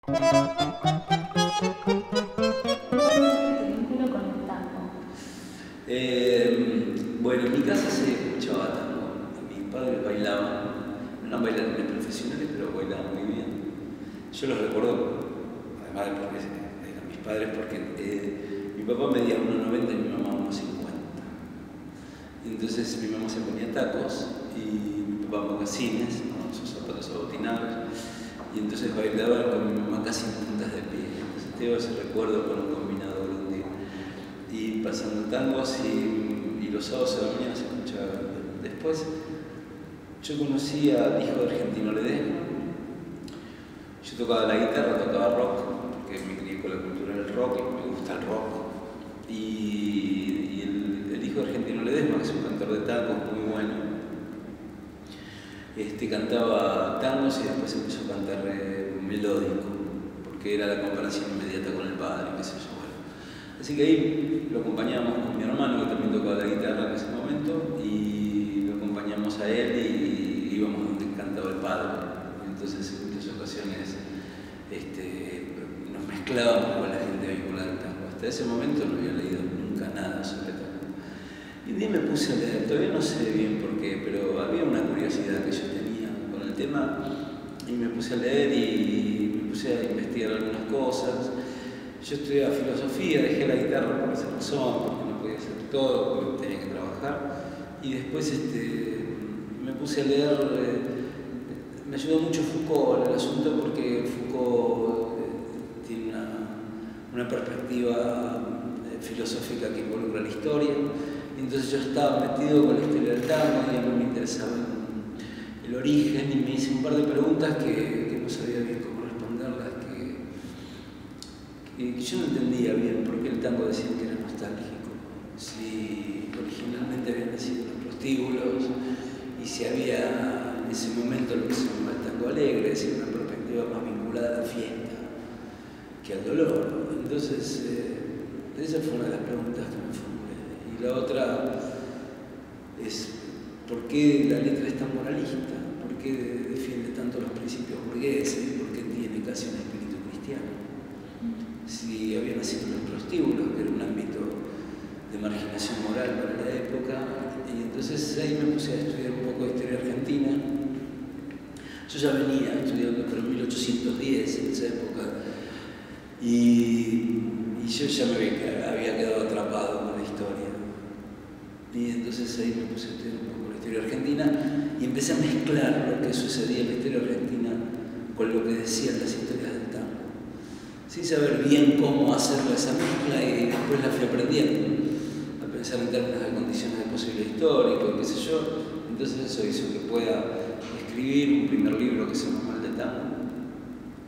vínculo con el tango? Bueno, en mi casa se escuchaba tango. Mis padres bailaban, no eran bailarines profesionales, pero bailaban muy bien. Yo los recuerdo, además de porque eran mis padres, porque mi papá medía 1,90 y mi mamá 1,50. Entonces mi mamá se ponía tacos y mi papá mocasines, con sus zapatos abotinados, y entonces bailaban con mi mamá casi en puntas de pie. Entonces tengo ese recuerdo con un combinado blondín y pasando tangos y los sábados de la mañana se escuchaba. Después yo conocí al hijo de Argentino Ledesma. Yo tocaba la guitarra, tocaba rock, porque me crié con la cultura del rock y me gusta el rock. Y el hijo de Argentino Ledesma, que es un cantor de tangos muy bueno, cantaba tangos y después empezó a cantar melódico, porque era la comparación inmediata con el padre, qué sé yo. Bueno. Así que ahí lo acompañamos con mi hermano, que también tocaba la guitarra en ese momento, y lo acompañamos a él y íbamos donde cantaba el padre. Entonces en muchas ocasiones nos mezclábamos con la gente vinculada al tango. Hasta ese momento no había leído nunca nada sobre tango. Y de ahí me puse a leer, todavía no sé bien por qué, pero había una curiosidad que yo tenía con el tema y me puse a leer y me puse a investigar algunas cosas. Yo estudiaba filosofía, dejé la guitarra por esa razón, porque no podía hacer todo, porque tenía que trabajar. Y después me puse a leer, me ayudó mucho Foucault en el asunto, porque Foucault tiene una perspectiva filosófica que involucra la historia. Entonces yo estaba metido con la historia del tango, y a mí me interesaba el origen, y me hice un par de preguntas que no sabía bien cómo responderlas, que yo no entendía bien por qué el tango decía que era nostálgico, si originalmente habían nacido los prostíbulos, y si había en ese momento lo que se llama el tango alegre, es decir, una perspectiva más vinculada a la fiesta que al dolor. Entonces, esa fue una de las preguntas que me formulé. Y la otra es, ¿por qué la letra es tan moralista? ¿Por qué defiende tanto los principios burgueses? ¿Por qué tiene casi un espíritu cristiano? Si había nacido en los prostíbulos, que era un ámbito de marginación moral para la época, y entonces ahí me puse a estudiar un poco de historia argentina. Yo ya venía estudiando por 1810, en esa época, y yo ya me había quedado atrapado con la historia. Y entonces ahí me puse a estudiar un poco la historia argentina y empecé a mezclar lo que sucedía en la historia argentina con lo que decían las historias del tango, sin saber bien cómo hacer esa mezcla, y después la fui aprendiendo a pensar en términos de condiciones de posible histórico, qué sé yo. Entonces eso hizo que pueda escribir un primer libro que se llama Mal de Tango,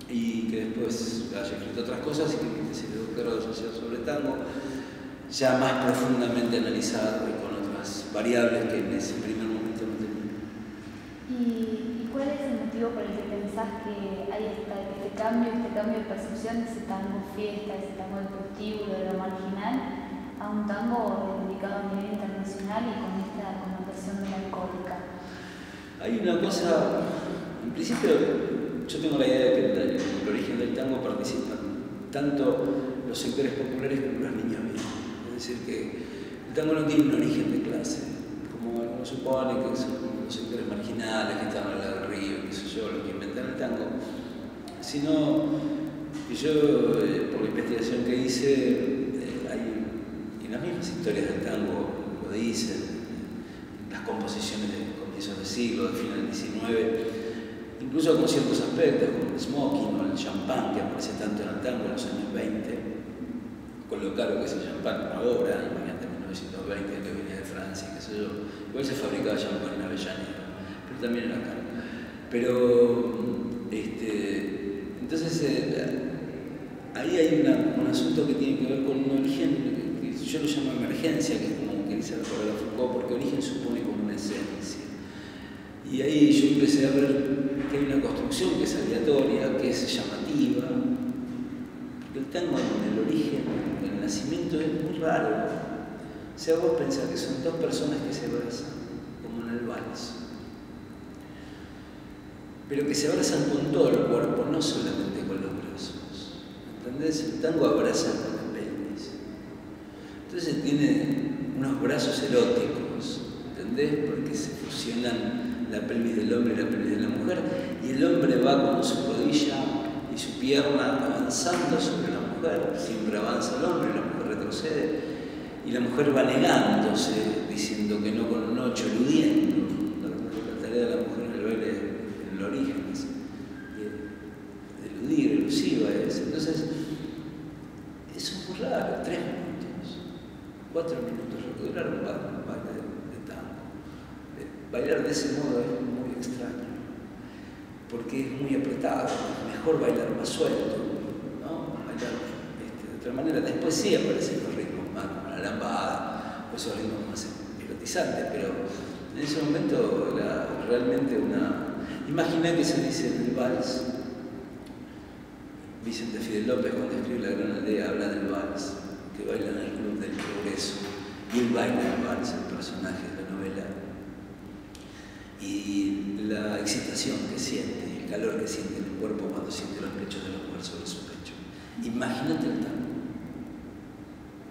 y que después haya escrito otras cosas y que mi tesis de doctorado social sobre tango, ya más profundamente analizado y con otras variables que en ese primer momento no tenía. ¿Y cuál es el motivo por el que pensás que hay este cambio de percepción de ese tango fiesta, de ese tango del prostíbulo, de lo marginal, a un tango dedicado a nivel internacional y con esta connotación melancólica? Hay una cosa, en principio yo tengo la idea de que en el origen del tango participan tanto los sectores populares como las niñas bien. Es decir, que el tango no tiene un origen de clase, como algunos suponen, que son los sectores marginales que están al lado del río, qué sé yo, los que inventan el tango, sino que yo, por la investigación que hice, hay en las mismas historias del tango lo dicen, las composiciones de comienzos del siglo, del final del XIX, incluso con ciertos aspectos, como el smoking o el champán, que aparece tanto en el tango en los años 20, con lo caro que es el champán ahora, imagínate en 1920 que venía de Francia, qué sé yo. Igual se fabricaba champán en Avellaneda, pero también era caro. Pero, entonces, ahí hay un asunto que tiene que ver con un origen, que yo lo llamo emergencia, que es como que dice el colega Foucault, porque origen supone como una esencia. Y ahí yo empecé a ver que hay una construcción que es aleatoria, que es llamativa, porque el tango en el origen, en el nacimiento, es muy raro. O sea, vos pensás que son dos personas que se abrazan, como en el vals, pero que se abrazan con todo el cuerpo, no solamente con los brazos. ¿entendés? El tango abraza con la pelvis. Entonces tiene unos brazos eróticos, ¿entendés? Porque se fusionan la pelvis del hombre y la pelvis de la mujer, y el hombre va con su rodilla y su pierna avanzando sobre la mujer, siempre avanza el hombre y la mujer retrocede, y la mujer va negándose, diciendo que no con un ocho, eludiendo. La tarea de la mujer en el baile, en el origen, es eludir, elusiva es. Entonces, eso es muy raro, 3 minutos, 4 minutos, lo que dura un baile de tango. Bailar de ese modo es muy extraño, porque es muy apretado, es mejor bailar más suelto, ¿no? Bailar de otra manera. Después sí aparecen los ritmos más como la lambada, o esos ritmos más erotizantes, pero en ese momento era realmente una... Imagina que se dice en el vals, Vicente Fidel López cuando escribe La Gran Aldea habla del vals, que baila en el Club del Progreso, y él baila el vals, el personaje de la novela, y la excitación que siente, el calor que siente en el cuerpo cuando siente los pechos de la mujer sobre su pecho. Imagínate el tango.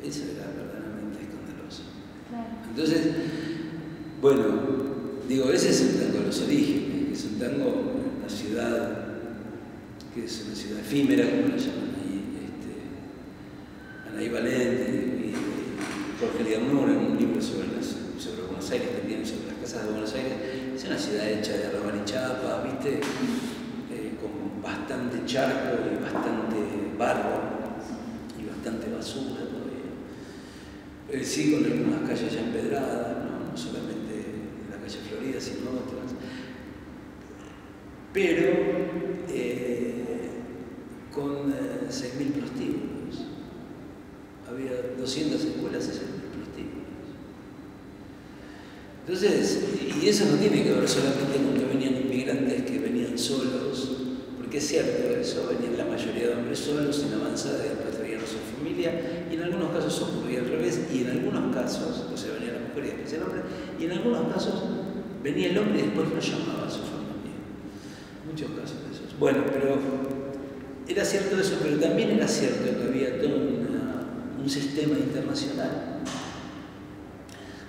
Eso era verdaderamente escandaloso. Entonces, bueno, digo, ese es el tango de los orígenes, que es un tango en una ciudad que es una ciudad efímera, como la llaman ahí, Anaí Valente y Jorge Liamur en un libro sobre Buenos Aires que tiene sobre las casas de Buenos Aires. Es una ciudad hecha de arrabal y chapa, ¿viste? Con bastante charco y bastante barro y bastante basura todavía. Sí, con algunas calles ya empedradas, no solamente la calle Florida, sino otras. Pero con 6.000 prostíbulos. Había 200 escuelas y 6.000 prostíbulos. Entonces, y eso no tiene que ver solamente con que venían inmigrantes que venían solos, porque es cierto eso, venían la mayoría de hombres solos, sin avanzada, y después traían a su familia, y en algunos casos ocurría al revés, y en algunos casos, o sea, venía la mujer y después el hombre, y en algunos casos venía el hombre y después lo llamaba a su familia. Muchos casos de esos. Bueno, pero era cierto eso, pero también era cierto que había todo un sistema internacional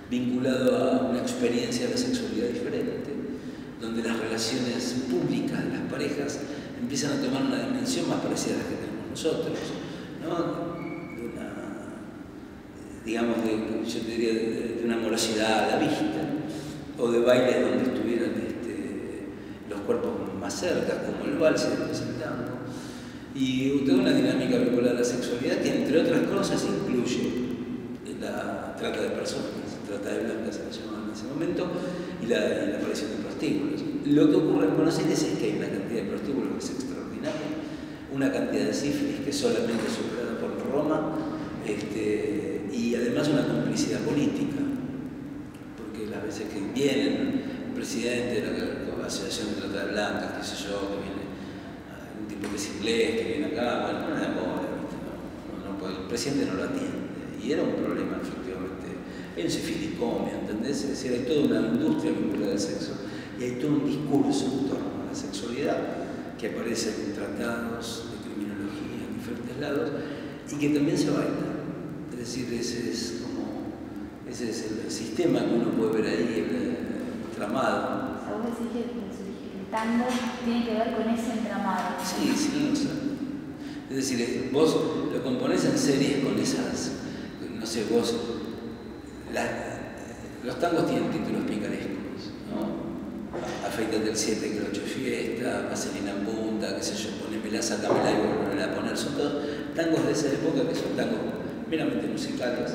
vinculado a una experiencia de sexualidad diferente, donde las relaciones públicas de las parejas empiezan a tomar una dimensión más parecida a la que tenemos nosotros, ¿no? De una, digamos, yo te diría, de una morosidad a la vista, o de bailes donde estuvieran los cuerpos más cerca, como el vals y después el tango, y toda una dinámica vinculada a la sexualidad que, entre otras cosas, incluye la trata de personas, trata de blancas se la llamaban en ese momento, y la aparición de prostíbulos. Lo que ocurre en Buenos Aires es que hay una cantidad de prostíbulos que es extraordinaria, una cantidad de sífilis que es solamente superada por Roma, y además una complicidad política, porque las veces que vienen el presidente de la Asociación de Trata de Blancas, qué sé yo, que viene un tipo que es inglés, que viene acá, bueno, no es moda, el presidente no lo atiende, y era un problema efectivamente. Hay un sifilicomio, ¿entendés? Es decir, hay toda una industria vinculada al sexo y hay todo un discurso en torno a la sexualidad que aparece en tratados de criminología en diferentes lados y que también se baila. Es decir, ese es el sistema que uno puede ver ahí, el tramado. O sea, vos decís que el tango tiene que ver con ese entramado. Sí, sí, no sé. Es decir, vos lo componés en series con esas, no sé, vos... los tangos tienen títulos picarescos, ¿no? Afeitate el 7, que el 8 es fiesta, Vaselina en punta, qué sé yo, ponémela, sacámela y volvémela a poner. Son todos tangos de esa época que son tangos meramente musicales,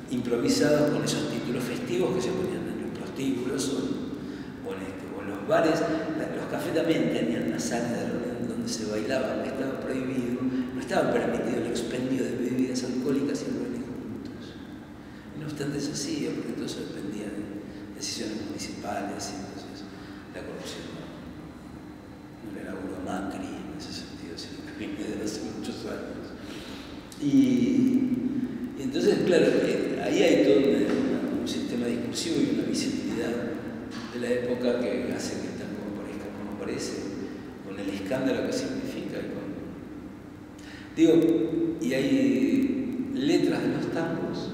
improvisados con esos títulos festivos que se ponían en los prostíbulos o en los bares. Los cafés también tenían una sala de reunión donde se bailaba, estaba prohibido, no estaba permitido el expendio de bebidas alcohólicas y bailes juntos. No obstante, eso hacía, porque todo eso dependía de decisiones municipales y entonces la corrupción no le inauguró Macri en ese sentido, sino que viene desde hace muchos años. Y entonces, claro, ahí hay todo un sistema discursivo y una visibilidad de la época que hace que el tango parezca como parece, con el escándalo que significa. Digo, y hay letras de los tangos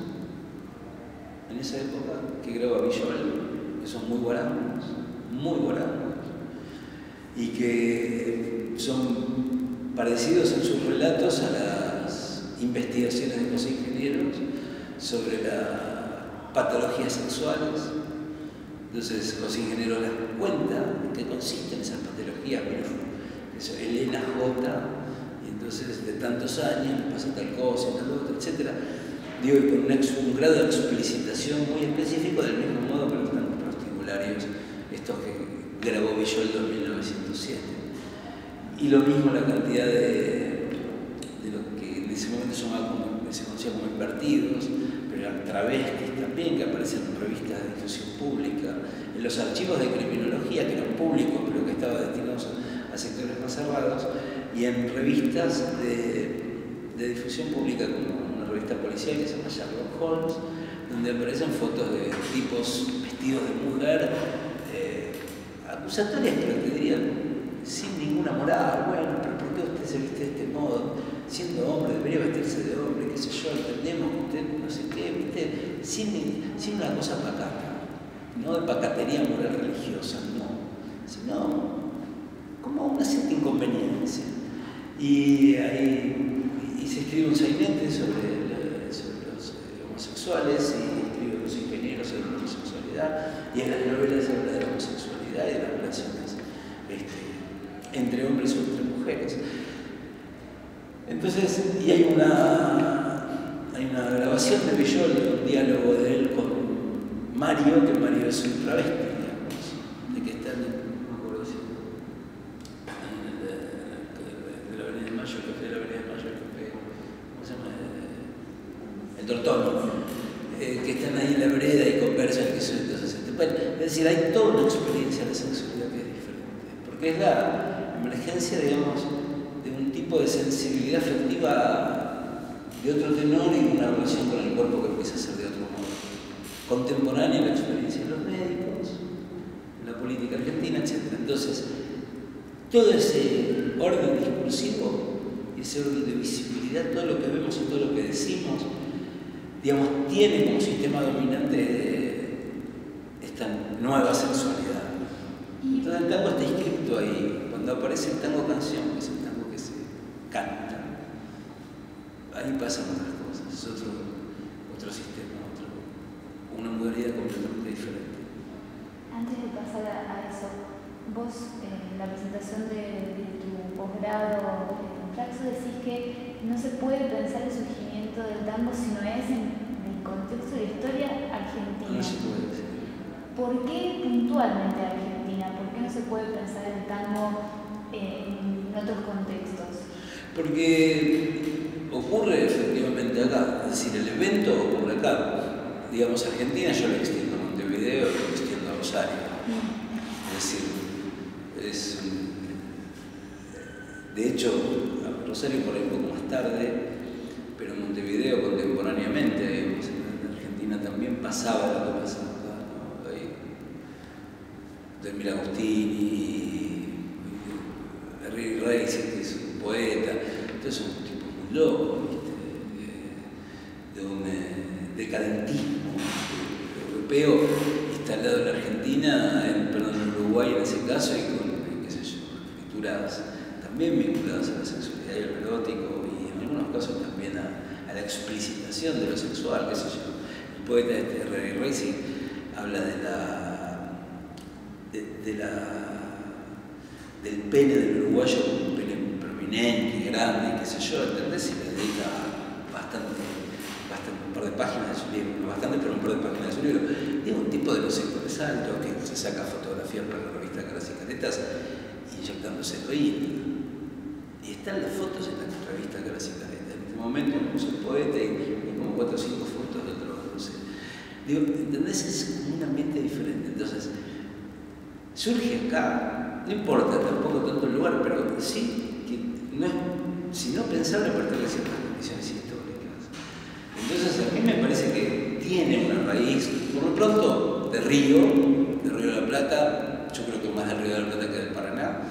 en esa época que graba Villol, que son muy guarangos, y que son parecidos en sus relatos a las investigaciones de los ingenieros sobre las patologías sexuales. Entonces los ingenieros las cuentan en qué consisten esas patologías. Eso, Elena J, y entonces de tantos años pasa tal cosa, tal otra, etc. Digo, y con un grado de explicitación muy específico, del mismo modo que los tangos prostimularios, estos que grabó Villol en 1907. Y lo mismo la cantidad de lo que en ese momento se conocía como invertidos, pero travestis también, que aparecen en revistas de difusión pública, en los archivos de criminología, que eran públicos, pero que estaban destinados a sectores más cerrados, y en revistas de difusión pública, como una revista policial que se llama Sherlock Holmes, donde aparecen fotos de tipos vestidos de mujer, acusatorias, pero te dirían sin ninguna moral. Bueno, pero ¿por qué usted se viste de este modo? Siendo hombre, debería vestirse de hombre, qué sé yo, entendemos que usted no sé qué, ¿viste? Sin una cosa pacata, no de pacatería moral religiosa, no, sino como una cierta inconveniencia. Y se escribe un sainete sobre los homosexuales, y escribe los ingenieros sobre la homosexualidad, y en las novelas se habla de la homosexualidad y de las relaciones entre hombres o entre mujeres. Entonces, y hay una grabación de Villol, un diálogo de él con Mario, que Mario es un travesti, digamos, de que está no me acuerdo si de la Avenida de Mayo, el café de la Avenida de Mayo, el café, ¿cómo se llama? El Tortón, que están ahí en la vereda y conversan, que son entonces, bueno, es decir, hay toda una experiencia de sexualidad que es diferente, porque es la emergencia, digamos, de un tipo de sensibilidad afectiva de otro tenor y una relación con el cuerpo que empieza a ser de otro modo. Contemporánea la experiencia de los médicos, la política argentina, etc. Entonces, todo ese orden discursivo, ese orden de visibilidad, todo lo que vemos y todo lo que decimos, digamos, tiene como sistema dominante esta nueva sexualidad. Entonces el tango está inscrito ahí. Cuando aparece el tango canción, que es el tango que se canta, ahí pasan otras cosas, es otro sistema, una modalidad completamente diferente. Antes de pasar a eso, vos en la presentación de tu posgrado en Flaxo decís que no se puede pensar el surgimiento del tango si no es en el contexto de la historia argentina. No se puede decir. ¿Por qué puntualmente Argentina? ¿Por qué no se puede pensar el tango en otros contextos? Porque ocurre efectivamente acá, es decir, el evento ocurre acá. Digamos, Argentina yo lo extiendo a Montevideo, lo extiendo a Rosario. Es decir, de hecho, a Rosario por ahí un poco más tarde, pero en Montevideo contemporáneamente, digamos, en Argentina también pasaba lo que pasaba acá, ¿no? Emil Agostini, Henry Reis, que es un poeta, entonces son tipos muy locos, de un decadentismo europeo instalado en la Argentina, en Uruguay en ese caso, y con, qué sé yo, escrituras también vinculadas a la sexualidad y al erótico, y en algunos casos también a la explicitación de lo sexual, qué sé yo. El poeta Henry Reis habla del pene del uruguayo, un pene prominente, grande, qué sé yo, ¿entendés? Y le dedica un par de páginas de su libro, no bastante, pero un par de páginas de su libro. Digo, un tipo de los sectores altos que se saca fotografías para la revista Caras y Caretas inyectándose heroína. Y están las fotos en la revista Caras y Caretas. En este momento puso el poeta y hay como 4 o 5 fotos de otro, no sé. Digo, ¿entendés? Es un ambiente diferente. Entonces, surge acá, no importa tampoco tanto el lugar, pero sí que no es, si no pensable, pertenece a ciertas condiciones históricas. Entonces a mí me parece que tiene una raíz, por lo pronto, de Río de la Plata, yo creo que más del Río de la Plata que del Paraná.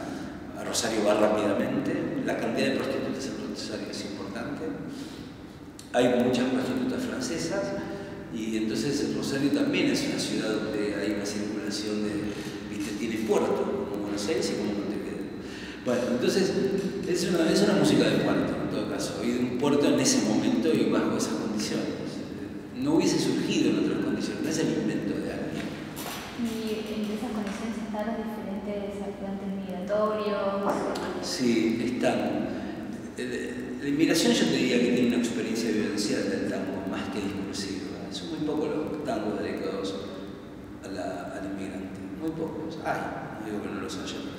A Rosario va rápidamente, la cantidad de prostitutas en Rosario es importante. hay muchas prostitutas francesas y entonces Rosario también es una ciudad donde hay una circulación viste, tiene puerto, como Buenos Aires y como Montevideo. Bueno, entonces es una música de puerto en todo caso, y de un puerto en ese momento y bajo esas condiciones. No hubiese surgido en otras condiciones, no es el invento de alguien. Y en esas condiciones están los diferentes afluentes migratorios. Sí, están. La inmigración yo te diría que tiene una experiencia vivencial del tango más que discursiva. Son muy pocos los tangos dedicados al inmigrante, muy pocos. Hay, no digo que no los haya.